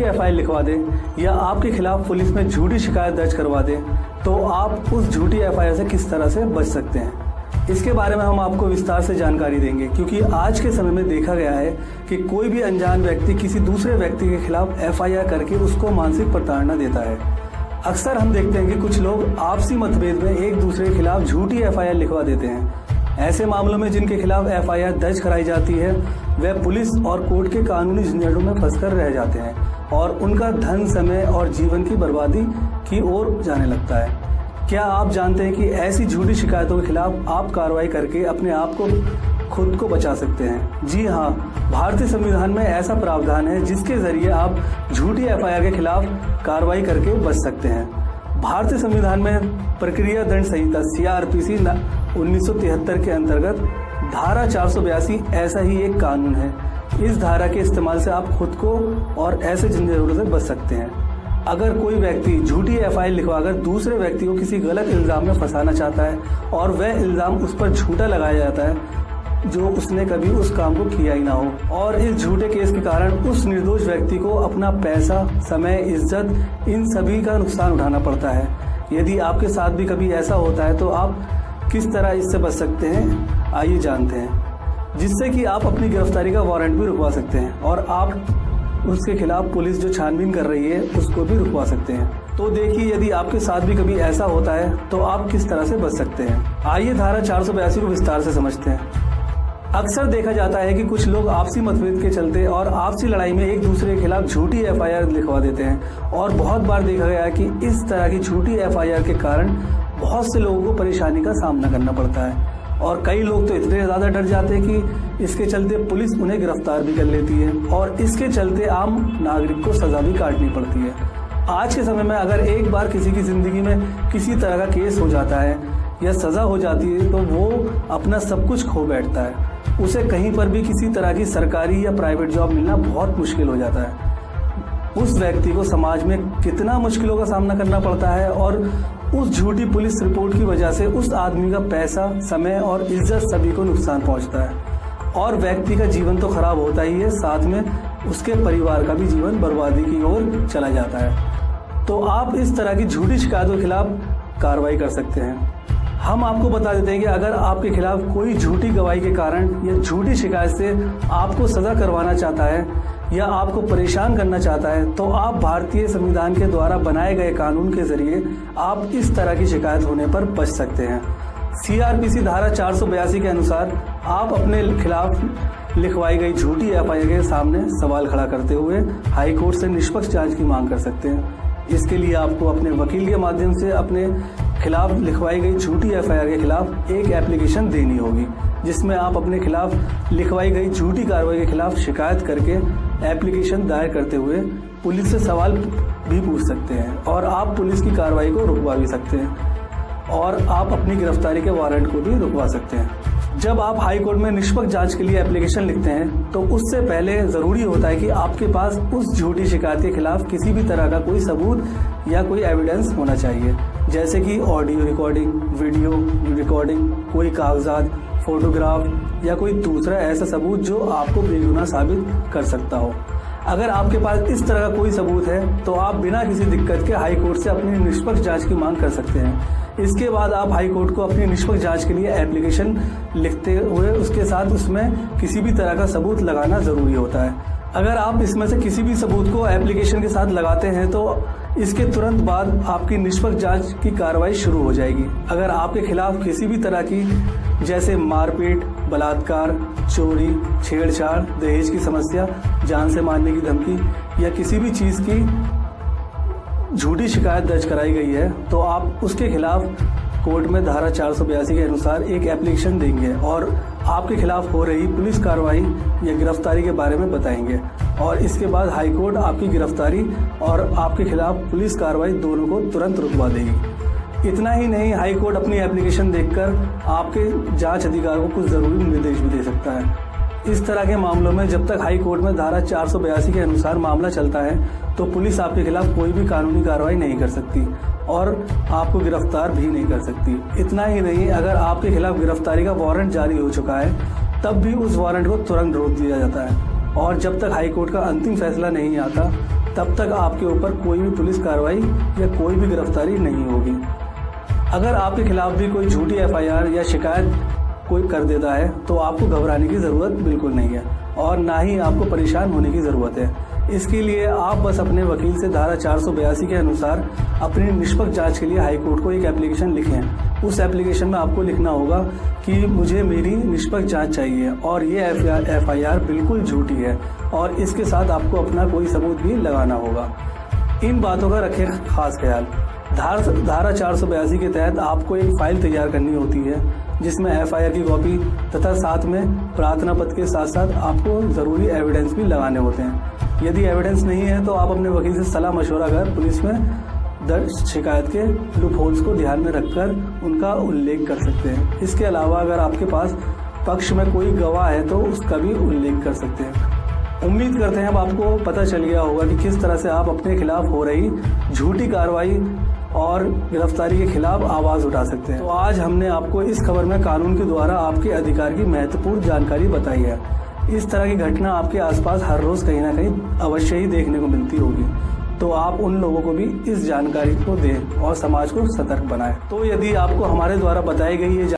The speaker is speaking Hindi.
एफआईआर लिखवा दें या आपके खिलाफ पुलिस में झूठी शिकायत दर्ज करवा दें, तो आप उस झूठी एफआईआर से किस तरह से बच सकते हैं, इसके बारे में हम आपको विस्तार से जानकारी देंगे। क्योंकि आज के समय में देखा गया है कि कोई भी अनजान व्यक्ति किसी दूसरे व्यक्ति के खिलाफ एफआईआर करके उसको मानसिक प्रताड़ना देता है। अक्सर हम देखते हैं कि कुछ लोग आपसी मतभेद में एक दूसरे के खिलाफ झूठी एफआईआर लिखवा देते हैं। ऐसे मामलों में जिनके खिलाफ एफआईआर दर्ज कराई जाती है वह पुलिस और कोर्ट के कानूनी झंझटों में फंसकर रह जाते हैं और उनका धन, समय और जीवन की बर्बादी की ओर जाने लगता है। क्या आप जानते हैं कि ऐसी झूठी शिकायतों के खिलाफ आप कार्रवाई करके अपने आप को खुद को बचा सकते हैं? जी हाँ, भारतीय संविधान में ऐसा प्रावधान है जिसके जरिए आप झूठी एफआईआर के खिलाफ कार्रवाई करके बच सकते हैं। भारतीय संविधान में प्रक्रिया दंड संहिता CRPC 1973 के अंतर्गत धारा 482 ऐसा ही एक कानून है। इस धारा के इस्तेमाल से आप खुद को और ऐसे झंझटों से बच सकते हैं। अगर कोई व्यक्ति झूठी एफआईआर लिखवाकर दूसरे व्यक्ति को किसी गलत इल्जाम में फंसाना चाहता है और वह इल्जाम उस पर झूठा लगाया जाता है जो उसने कभी उस काम को किया ही ना हो, और इस झूठे केस के कारण उस निर्दोष व्यक्ति को अपना पैसा, समय, इज्जत इन सभी का नुकसान उठाना पड़ता है। यदि आपके साथ भी कभी ऐसा होता है तो आप किस तरह इससे बच सकते हैं, आइए जानते हैं। जिससे कि आप अपनी गिरफ्तारी का वारंट भी रुकवा सकते हैं और आप उसके खिलाफ पुलिस जो छानबीन कर रही है उसको भी रुकवा सकते हैं। तो देखिए, यदि आपके साथ भी कभी ऐसा होता है तो आप किस तरह से बच सकते हैं। आइए धारा 482 को विस्तार से समझते हैं। अक्सर देखा जाता है कि कुछ लोग आपसी मतभेद के चलते और आपसी लड़ाई में एक दूसरे के खिलाफ झूठी एफआईआर लिखवा देते हैं और बहुत बार देखा गया है कि इस तरह की झूठी एफआईआर के कारण बहुत से लोगों को परेशानी का सामना करना पड़ता है और कई लोग तो इतने ज़्यादा डर जाते हैं कि इसके चलते पुलिस उन्हें गिरफ्तार भी कर लेती है और इसके चलते आम नागरिक को सज़ा भी काटनी पड़ती है। आज के समय में अगर एक बार किसी की ज़िंदगी में किसी तरह का केस हो जाता है या सज़ा हो जाती है तो वो अपना सब कुछ खो बैठता है। उसे कहीं पर भी किसी तरह की सरकारी या प्राइवेट जॉब मिलना बहुत मुश्किल हो जाता है। उस व्यक्ति को समाज में कितना मुश्किलों का सामना करना पड़ता है और उस झूठी पुलिस रिपोर्ट की वजह से उस आदमी का पैसा, समय और इज्जत सभी को नुकसान पहुंचता है और व्यक्ति का जीवन तो खराब होता ही है, साथ में उसके परिवार का भी जीवन बर्बादी की ओर चला जाता है। तो आप इस तरह की झूठी शिकायतों के खिलाफ कार्रवाई कर सकते हैं। हम आपको बता देते हैं कि अगर आपके खिलाफ कोई झूठी गवाही के कारण या झूठी शिकायत से आपको सजा करवाना चाहता है या आपको परेशान करना चाहता है तो आप भारतीय संविधान के द्वारा बनाए गए कानून के जरिए आप इस तरह की शिकायत होने पर बच सकते हैं। CRPC धारा 482 के अनुसार आप अपने खिलाफ लिखवाई गई झूठी एफआईआर के सामने सवाल खड़ा करते हुए हाई कोर्ट से निष्पक्ष जांच की मांग कर सकते हैं। इसके लिए आपको अपने वकील के माध्यम से अपने खिलाफ लिखवाई गई झूठी एफआईआर के खिलाफ एक एप्लीकेशन देनी होगी, जिसमें आप अपने खिलाफ लिखवाई गई झूठी कार्रवाई के खिलाफ शिकायत करके एप्लीकेशन दायर करते हुए पुलिस से सवाल भी पूछ सकते हैं और आप पुलिस की कार्रवाई को रुकवा भी सकते हैं और आप अपनी गिरफ्तारी के वारंट को भी रुकवा सकते हैं। जब आप हाई कोर्ट में निष्पक्ष जांच के लिए एप्लीकेशन लिखते हैं तो उससे पहले ज़रूरी होता है कि आपके पास उस झूठी शिकायत के खिलाफ किसी भी तरह का कोई सबूत या कोई एविडेंस होना चाहिए, जैसे कि ऑडियो रिकॉर्डिंग, वीडियो रिकॉर्डिंग, कोई कागजात, फोटोग्राफ या कोई दूसरा ऐसा सबूत जो आपको बेगुनाह साबित कर सकता हो। अगर आपके पास इस तरह का कोई सबूत है तो आप बिना किसी दिक्कत के हाई कोर्ट से अपनी निष्पक्ष जांच की मांग कर सकते हैं। इसके बाद आप हाई कोर्ट को अपनी निष्पक्ष जांच के लिए एप्लीकेशन लिखते हुए उसके साथ उसमें किसी भी तरह का सबूत लगाना ज़रूरी होता है। अगर आप इसमें से किसी भी सबूत को एप्लीकेशन के साथ लगाते हैं तो इसके तुरंत बाद आपकी निष्पक्ष जांच की कार्रवाई शुरू हो जाएगी। अगर आपके खिलाफ किसी भी तरह की जैसे मारपीट, बलात्कार, चोरी, छेड़छाड़, दहेज की समस्या, जान से मारने की धमकी या किसी भी चीज़ की झूठी शिकायत दर्ज कराई गई है तो आप उसके खिलाफ कोर्ट में धारा 482 के अनुसार एक एप्लीकेशन देंगे और आपके खिलाफ हो रही पुलिस कार्रवाई या गिरफ्तारी के बारे में बताएंगे और इसके बाद हाई कोर्ट आपकी गिरफ्तारी और आपके खिलाफ पुलिस कार्रवाई दोनों को तुरंत रुकवा देगी। इतना ही नहीं, हाई कोर्ट अपनी एप्लीकेशन देखकर आपके जांच अधिकार को कुछ ज़रूरी निर्देश भी दे सकता है। इस तरह के मामलों में जब तक हाई कोर्ट में धारा 482 के अनुसार मामला चलता है तो पुलिस आपके खिलाफ कोई भी कानूनी कार्रवाई नहीं कर सकती और आपको गिरफ्तार भी नहीं कर सकती। इतना ही नहीं, अगर आपके खिलाफ गिरफ्तारी का वारंट जारी हो चुका है तब भी उस वारंट को तुरंत रोक दिया जाता है और जब तक हाई कोर्ट का अंतिम फैसला नहीं आता तब तक आपके ऊपर कोई भी पुलिस कार्रवाई या कोई भी गिरफ्तारी नहीं होगी। अगर आपके खिलाफ भी कोई झूठी एफआईआर या शिकायत कोई कर देता है तो आपको घबराने की ज़रूरत बिल्कुल नहीं है और ना ही आपको परेशान होने की ज़रूरत है। इसके लिए आप बस अपने वकील से धारा 482 के अनुसार अपनी निष्पक्ष जांच के लिए हाईकोर्ट को एक एप्लीकेशन लिखें। उस एप्लीकेशन में आपको लिखना होगा कि मुझे मेरी निष्पक्ष जांच चाहिए और ये एफआईआर बिल्कुल झूठी है और इसके साथ आपको अपना कोई सबूत भी लगाना होगा। इन बातों का रखें खास ख्याल। धारा 482 के तहत आपको एक फाइल तैयार करनी होती है जिसमें एफआईआर की कॉपी तथा साथ में प्रार्थना पत्र के साथ साथ आपको ज़रूरी एविडेंस भी लगाने होते हैं। यदि एविडेंस नहीं है तो आप अपने वकील से सलाह मशवरा कर पुलिस में दर्ज शिकायत के लूप होल्स को ध्यान में रखकर उनका उल्लेख कर सकते हैं। इसके अलावा अगर आपके पास पक्ष में कोई गवाह है तो उसका भी उल्लेख कर सकते हैं। उम्मीद करते हैं अब आपको पता चल गया होगा कि किस तरह से आप अपने खिलाफ हो रही झूठी कार्रवाई और गिरफ्तारी के खिलाफ आवाज उठा सकते हैं। तो आज हमने आपको इस खबर में कानून के द्वारा आपके अधिकार की महत्वपूर्ण जानकारी बताई है। इस तरह की घटना आपके आसपास हर रोज कहीं ना कहीं अवश्य ही देखने को मिलती होगी, तो आप उन लोगों को भी इस जानकारी को दें और समाज को सतर्क बनाएं। तो यदि आपको हमारे द्वारा बताई गई ये